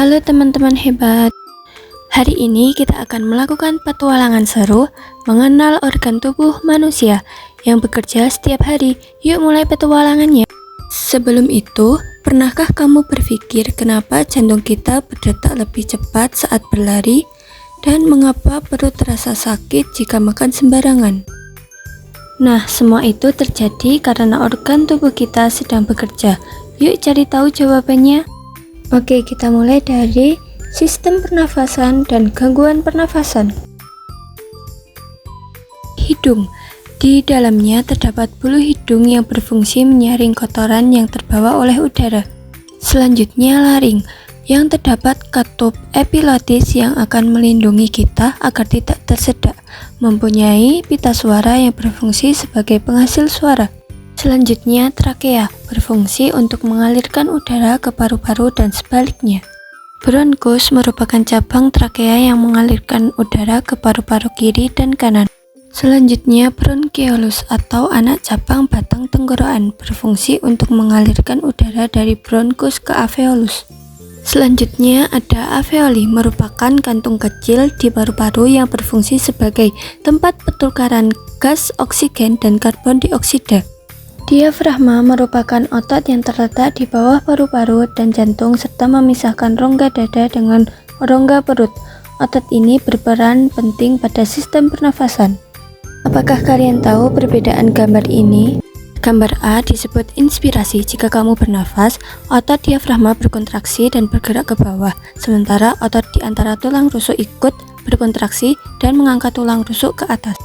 Halo teman-teman hebat. Hari ini kita akan melakukan petualangan seru mengenal organ tubuh manusia yang bekerja setiap hari. Yuk mulai petualangannya. Sebelum itu, pernahkah kamu berpikir kenapa jantung kita berdetak lebih cepat saat berlari dan mengapa perut terasa sakit jika makan sembarangan? Nah, semua itu terjadi karena organ tubuh kita sedang bekerja. Yuk cari tahu jawabannya. Oke, kita mulai dari sistem pernafasan dan gangguan pernafasan. Hidung. Di dalamnya terdapat bulu hidung yang berfungsi menyaring kotoran yang terbawa oleh udara. Selanjutnya laring, yang terdapat katup epilotis yang akan melindungi kita agar tidak tersedak. Mempunyai pita suara yang berfungsi sebagai penghasil suara. Selanjutnya trakea, berfungsi untuk mengalirkan udara ke paru-paru dan sebaliknya. Bronkus merupakan cabang trakea yang mengalirkan udara ke paru-paru kiri dan kanan. Selanjutnya bronkiolus atau anak cabang batang tenggorokan, berfungsi untuk mengalirkan udara dari bronkus ke alveolus. Selanjutnya ada alveoli, merupakan kantung kecil di paru-paru yang berfungsi sebagai tempat pertukaran gas oksigen dan karbon dioksida. Diafragma merupakan otot yang terletak di bawah paru-paru dan jantung serta memisahkan rongga dada dengan rongga perut. Otot ini berperan penting pada sistem pernafasan. Apakah kalian tahu perbedaan gambar ini? Gambar A disebut inspirasi. Jika kamu bernafas, otot diafragma berkontraksi dan bergerak ke bawah, sementara otot di antara tulang rusuk ikut berkontraksi dan mengangkat tulang rusuk ke atas.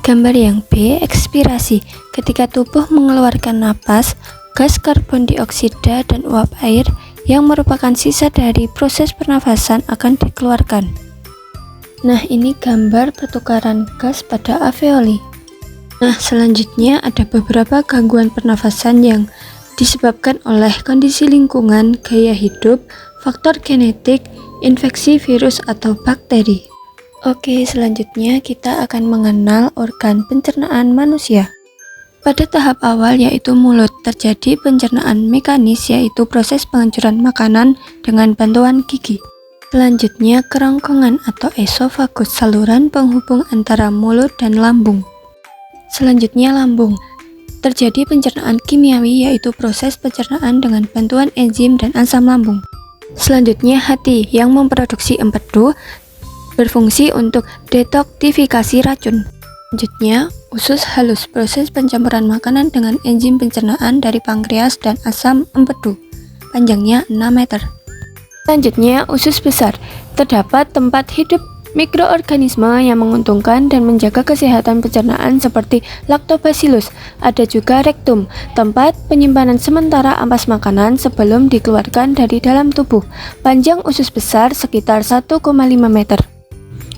Gambar yang B, ekspirasi. Ketika tubuh mengeluarkan napas, gas karbon dioksida dan uap air yang merupakan sisa dari proses pernafasan akan dikeluarkan. Nah, ini gambar pertukaran gas pada alveoli. Nah, selanjutnya ada beberapa gangguan pernafasan yang disebabkan oleh kondisi lingkungan, gaya hidup, faktor genetik, infeksi virus atau bakteri. Oke, selanjutnya kita akan mengenal organ pencernaan manusia. Pada tahap awal yaitu mulut, terjadi pencernaan mekanis yaitu proses penghancuran makanan dengan bantuan gigi. Selanjutnya kerongkongan atau esofagus, saluran penghubung antara mulut dan lambung. Selanjutnya lambung, terjadi pencernaan kimiawi yaitu proses pencernaan dengan bantuan enzim dan asam lambung. Selanjutnya hati yang memproduksi empedu, berfungsi untuk detoktifikasi racun. Selanjutnya, usus halus, proses pencampuran makanan dengan enzim pencernaan dari pankreas dan asam empedu. Panjangnya 6 meter. Selanjutnya, usus besar, terdapat tempat hidup mikroorganisme yang menguntungkan dan menjaga kesehatan pencernaan seperti Lactobacillus. Ada juga rektum, tempat penyimpanan sementara ampas makanan sebelum dikeluarkan dari dalam tubuh. Panjang usus besar sekitar 1,5 meter.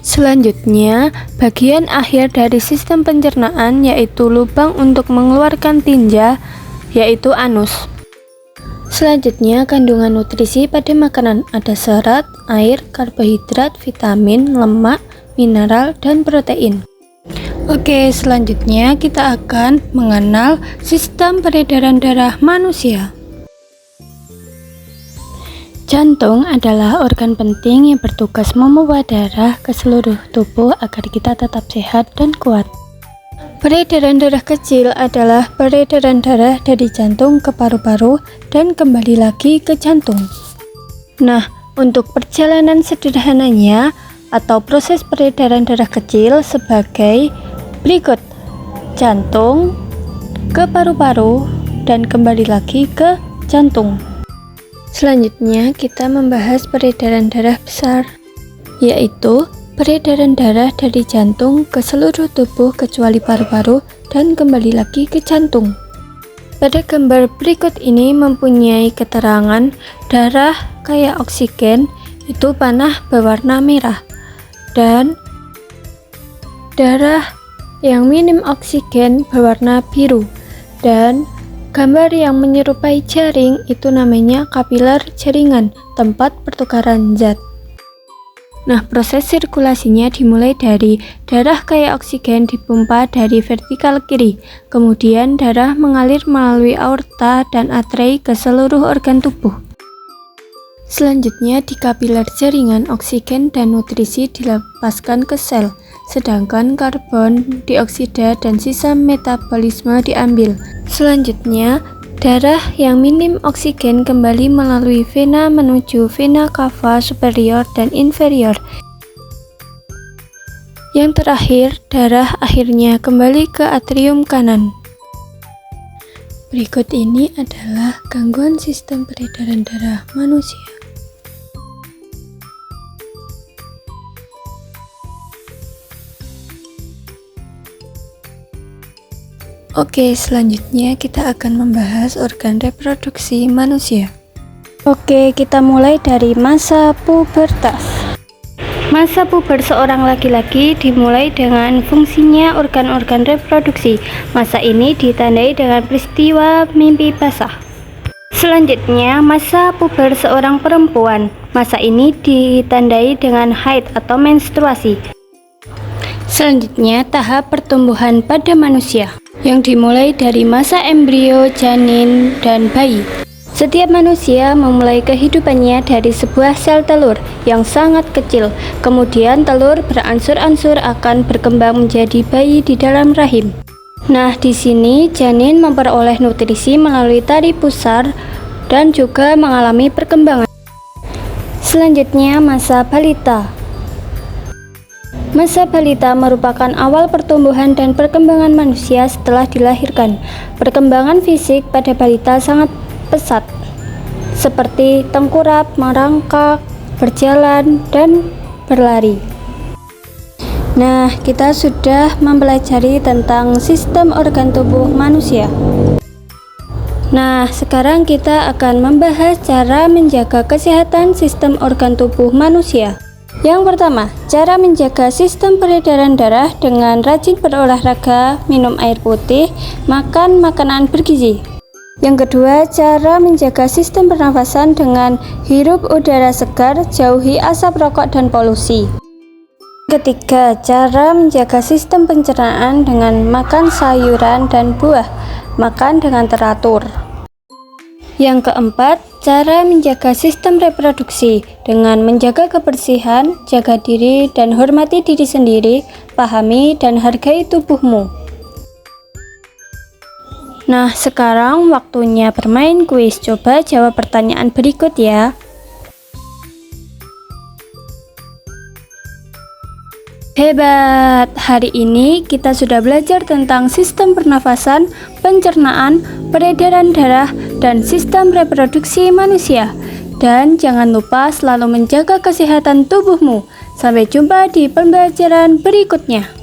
Selanjutnya, bagian akhir dari sistem pencernaan yaitu lubang untuk mengeluarkan tinja, yaitu anus. Selanjutnya, kandungan nutrisi pada makanan ada serat, air, karbohidrat, vitamin, lemak, mineral, dan protein. Oke, selanjutnya kita akan mengenal sistem peredaran darah manusia. Jantung adalah organ penting yang bertugas membawa darah ke seluruh tubuh agar kita tetap sehat dan kuat. Peredaran darah kecil adalah peredaran darah dari jantung ke paru-paru dan kembali lagi ke jantung. Nah, untuk perjalanan sederhananya atau proses peredaran darah kecil sebagai berikut: jantung ke paru-paru dan kembali lagi ke jantung. Selanjutnya kita membahas peredaran darah besar, yaitu peredaran darah dari jantung ke seluruh tubuh kecuali paru-paru dan kembali lagi ke jantung. Pada gambar berikut ini mempunyai keterangan darah kaya oksigen itu panah berwarna merah dan darah yang minim oksigen berwarna biru, dan gambar yang menyerupai jaring itu namanya kapiler jaringan, tempat pertukaran zat. Nah, proses sirkulasinya dimulai dari darah kaya oksigen dipompa dari vertikal kiri, kemudian darah mengalir melalui aorta dan arteri ke seluruh organ tubuh. Selanjutnya di kapiler jaringan oksigen dan nutrisi dilepaskan ke sel, sedangkan karbon dioksida dan sisa metabolisme diambil. Selanjutnya, darah yang minim oksigen kembali melalui vena menuju vena cava superior dan inferior. Yang terakhir, darah akhirnya kembali ke atrium kanan. Berikut ini adalah gangguan sistem peredaran darah manusia. Oke, selanjutnya kita akan membahas organ reproduksi manusia. Oke, kita mulai dari masa pubertas. Masa puber seorang laki-laki dimulai dengan fungsinya organ-organ reproduksi. Masa ini ditandai dengan peristiwa mimpi basah. Selanjutnya, masa puber seorang perempuan. Masa ini ditandai dengan haid atau menstruasi. Selanjutnya, tahap pertumbuhan pada manusia, yang dimulai dari masa embrio, janin, dan bayi. Setiap manusia memulai kehidupannya dari sebuah sel telur yang sangat kecil. Kemudian telur beransur-ansur akan berkembang menjadi bayi di dalam rahim. Nah, di sini janin memperoleh nutrisi melalui tari pusar dan juga mengalami perkembangan. Selanjutnya, masa balita. Masa balita merupakan awal pertumbuhan dan perkembangan manusia setelah dilahirkan. Perkembangan fisik pada balita sangat pesat, seperti tengkurap, merangkak, berjalan, dan berlari. Nah, kita sudah mempelajari tentang sistem organ tubuh manusia. Nah, sekarang kita akan membahas cara menjaga kesehatan sistem organ tubuh manusia. Yang pertama, cara menjaga sistem peredaran darah dengan rajin berolahraga, minum air putih, makan makanan bergizi. Yang kedua, cara menjaga sistem pernafasan dengan hirup udara segar, jauhi asap rokok dan polusi. Ketiga, cara menjaga sistem pencernaan dengan makan sayuran dan buah, makan dengan teratur. Yang keempat, cara menjaga sistem reproduksi dengan menjaga kebersihan, jaga diri dan hormati diri sendiri, pahami dan hargai tubuhmu. Nah, sekarang waktunya bermain kuis. Coba jawab pertanyaan berikut ya. Hebat! Hari ini kita sudah belajar tentang sistem pernafasan, pencernaan, peredaran darah, dan sistem reproduksi manusia. Dan jangan lupa selalu menjaga kesehatan tubuhmu. Sampai jumpa di pembelajaran berikutnya.